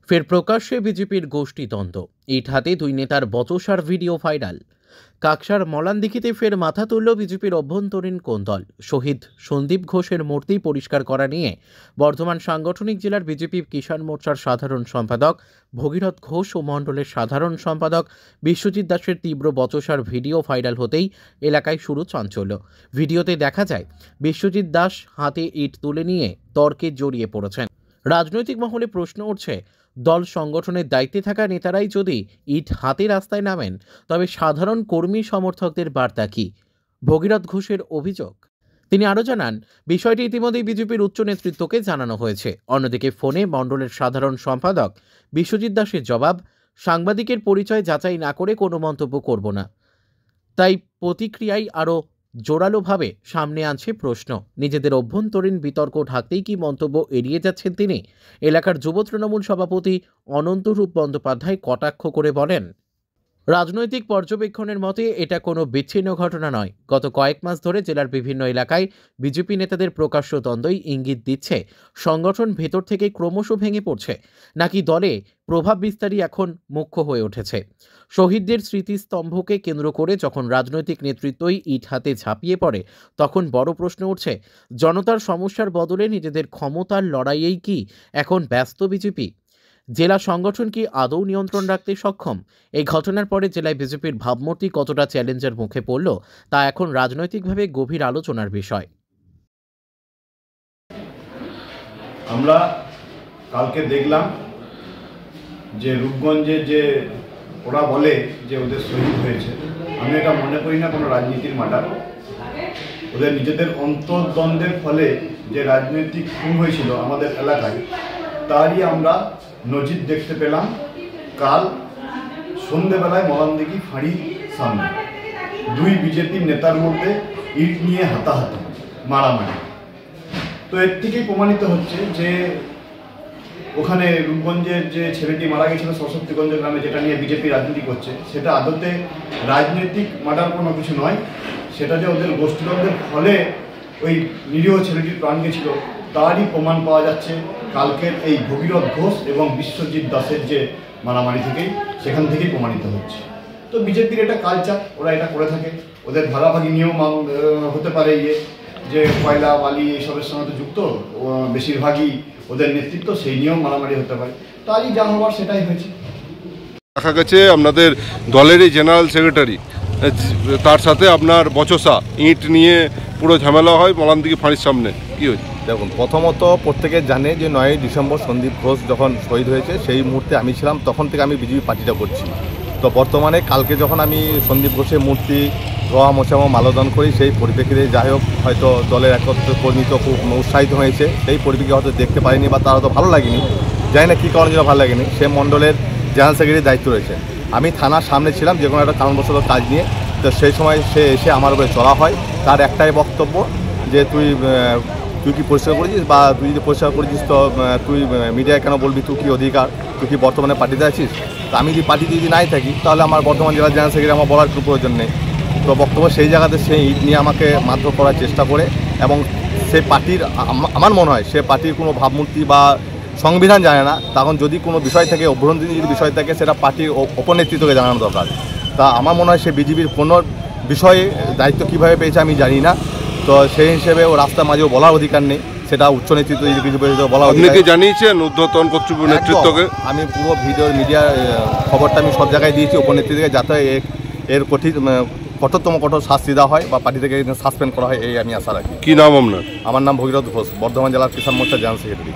ফের প্রকাশ্যে বিজেপির গোষ্ঠীদ্বন্দ্ব। ইট হাতে দুই নেতার বচসার ভিডিও ভাইরাল। কাকসার মলানদিঘিতে ফের মাথা তুলল বিজেপির অভ্যন্তরীণ কোন্দল। শহীদ সন্দীপ ঘোষের মূর্তি পরিষ্কার করা নিয়ে বর্ধমান সাংগঠনিক জেলার বিজেপি কিষাণ মোর্চার সাধারণ সম্পাদক ভগীরথ ঘোষ ও মণ্ডলের সাধারণ সম্পাদক বিশ্বজিৎ দাসের তীব্র বচসার ভিডিও ভাইরাল হতেই এলাকায় শুরু চাঞ্চল্য। ভিডিওতে দেখা যায় বিশ্বজিৎ দাস হাতে ইট তুলে নিয়ে তর্কে জড়িয়ে পড়েছেন। রাজনৈতিক মহলে প্রশ্ন উঠছে, দল সংগঠনের দায়িত্বে থাকা নেতারাই যদি ইট হাতে রাস্তায় নামেন, তবে সাধারণ কর্মী সমর্থকদের বার্তা কি? ভগীরথ ঘোষের অভিযোগ। তিনি আরও জানান, বিষয়টি ইতিমধ্যেই বিজেপির উচ্চ নেতৃত্বকে জানানো হয়েছে। অন্যদিকে ফোনে মণ্ডলের সাধারণ সম্পাদক বিশ্বজিৎ দাসের জবাব, সাংবাদিকের পরিচয় যাচাই না করে কোনো মন্তব্য করব না। তাই প্রতিক্রিয়ায় আরও জোরালোভাবে সামনে আনছে প্রশ্ন, নিজেদের অভ্যন্তরীণ বিতর্ক ঢাকতেই কি মন্তব্য এড়িয়ে যাচ্ছেন তিনি? এলাকার যুব তৃণমূল সভাপতি অনন্তরূপ বন্দ্যোপাধ্যায় কটাক্ষ করে বলেন, রাজনৈতিক পর্যবেক্ষণের মতে এটা কোনো বিচ্ছিন্ন ঘটনা নয়। গত কয়েক মাস ধরে জেলার বিভিন্ন এলাকায় বিজেপি নেতাদের প্রকাশ্য দ্বন্দ্বই ইঙ্গিত দিচ্ছে সংগঠন ভেতর থেকে ক্রমশ ভেঙে পড়ছে, নাকি দলে প্রভাব বিস্তারই এখন মুখ্য হয়ে উঠেছে। শহীদদের স্মৃতিস্তম্ভকে কেন্দ্র করে যখন রাজনৈতিক নেতৃত্বই ইট হাতে ঝাঁপিয়ে পড়ে, তখন বড় প্রশ্ন উঠছে, জনতার সমস্যার বদলে নিজেদের ক্ষমতার লড়াইয়েই কি এখন ব্যস্ত বিজেপি? জেলা সংগঠন কি আদৌ নিয়ন্ত্রণ রাখতে সক্ষম? এই ঘটনার পরে জেলায় বিজেপির ভাবমূর্তি কতটা চ্যালেঞ্জের মুখে পড়ল, তা এখন রাজনৈতিকভাবে গভীর আলোচনার বিষয়। আমরা কালকে দেখলাম যে রূপগঞ্জে যে ওরা বলে যে ওদের শহীদ হয়েছে, আমি এটা মনে করি না কোনো রাজনীতির ম্যাটার। ওদের নিজেদের অন্তর্দ্বন্দ্বের ফলে যে রাজনৈতিক খুন হয়েছিল আমাদের এলাকায়, তারই আমরা নজির দেখতে পেলাম কাল সন্ধ্যেবেলায় মলানদিঘি ফাঁড়ির সামনে দুই বিজেপির নেতার মধ্যে ইট নিয়ে হাতাহাতি, মারামারি। তো এর থেকেই প্রমাণিত হচ্ছে যে ওখানে রূপগঞ্জের যে ছেলেটি মারা গেছিল সরস্বতীগঞ্জ গ্রামে, যেটা নিয়ে বিজেপি রাজনীতি করছে, সেটা আদতে রাজনৈতিক মার্ডার কোনো কিছু নয়। সেটা যে ওদের গোষ্ঠীদ্বন্দ্বের ফলে ওই নিরীহ ছেলেটির প্রাণ গেছিল, তারই প্রমাণ পাওয়া যাচ্ছে কালকের এই ভগীরথ ঘোষ এবং বিশ্বজিৎ দাসের যে মারামারি থেকেই, সেখান থেকেই প্রমাণিত হচ্ছে। তো বিজেপির এটা কালচার, ওরা এটা করে থাকে। ওদের ভাগাভাগি নিয়ম হতে পারে যে কয়লা বালি এইসবের সঙ্গে তো যুক্ত বেশিরভাগই ওদের নেতৃত্ব, সেই নিয়ম মারামারি হতে পারে। তারই যা হওয়ার সেটাই হয়েছে। দেখা গেছে আপনাদের দলেরই জেনারেল সেক্রেটারি, তার সাথে আপনার বচসা, ইট নিয়ে পুরো ঝামেলা হয় মলানদিঘি ফাঁড়ির সামনে। কি হয়েছে? দেখুন, প্রথমত প্রত্যেকে জানে যে 9ই ডিসেম্বর সন্দীপ ঘোষ যখন শহীদ হয়েছে, সেই মুহূর্তে আমি ছিলাম, তখন থেকে আমি বিজেপি পার্টিটা করছি। তো বর্তমানে কালকে যখন আমি সন্দীপ ঘোষের মূর্তি ধোয়া মোছা এবং মালদান করি, সেই পরিপ্রেক্ষিতে যাই হোক হয়তো দলের একত্র কর্মী তো খুব উৎসাহিত হয়েছে, সেই পরিপ্রেক্ষিতে হয়তো দেখতে পারিনি বা তারা তো ভালো লাগেনি, জানি না কী কারণে যেটা ভালো লাগেনি। সে মণ্ডলের জেনারেল সেক্রেটারির দায়িত্ব রয়েছে। আমি থানার সামনে ছিলাম যে কোনো একটা কারণবশত কাজ নিয়ে। তো সেই সময় সে এসে আমার উপরে চড়া হয়। তার একটাই বক্তব্য যে তুই কি পরিষ্কার করেছিস, বা তুই যদি পরিষ্কার করেছিস তো তুই মিডিয়ায় কেন বলবি, তুই কি অধিকার, তুই কি বর্তমানে পার্টিতে আছিস? তো আমি যদি পার্টিতে যদি নাই থাকি, তাহলে আমার বর্তমান জেলা জেনারেল সেক্রেটারি আমার বলার কোনো প্রয়োজন নেই। তো বক্তব্য সেই জায়গাতে সে ইট নিয়ে আমাকে মারধর করার চেষ্টা করে, এবং সে পার্টির, আমার মনে হয় সে পার্টির কোনো ভাবমূর্তি বা সংবিধান জানে না। তখন যদি কোনো বিষয় থাকে, অভ্যন্তরীণ যদি বিষয় থাকে, সেটা পার্টির উপনেতৃত্বকে জানানো দরকার। তা আমার মনে হয় সে বিজেপির কোনো বিষয়ে দায়িত্ব কীভাবে পেয়েছে আমি জানি না। তো সেই হিসেবে ও রাস্তার মাঝেও বলার অধিকার নেই, সেটা উচ্চ নেতৃত্ব কিছু বলার অধিকার। আপনি কি জানিয়েছেন ঊর্ধ্বতন কর্তৃপক্ষ নেতৃত্বকে? আমি পুরো ভিডিও মিডিয়ার খবরটা আমি সব জায়গায় দিয়েছি উপনেতৃত্বকে, যাতে এর কঠোরতম শাস্তি দেওয়া হয় বা পার্টি থেকে সাসপেন্ড করা হয়, এই আমি আশা রাখি। কি নাম আপনার? আমার নাম ভগীরথ ঘোষ, বর্ধমান জেলার কিষাণ মোর্চার জেনারেল সেক্রেটারি।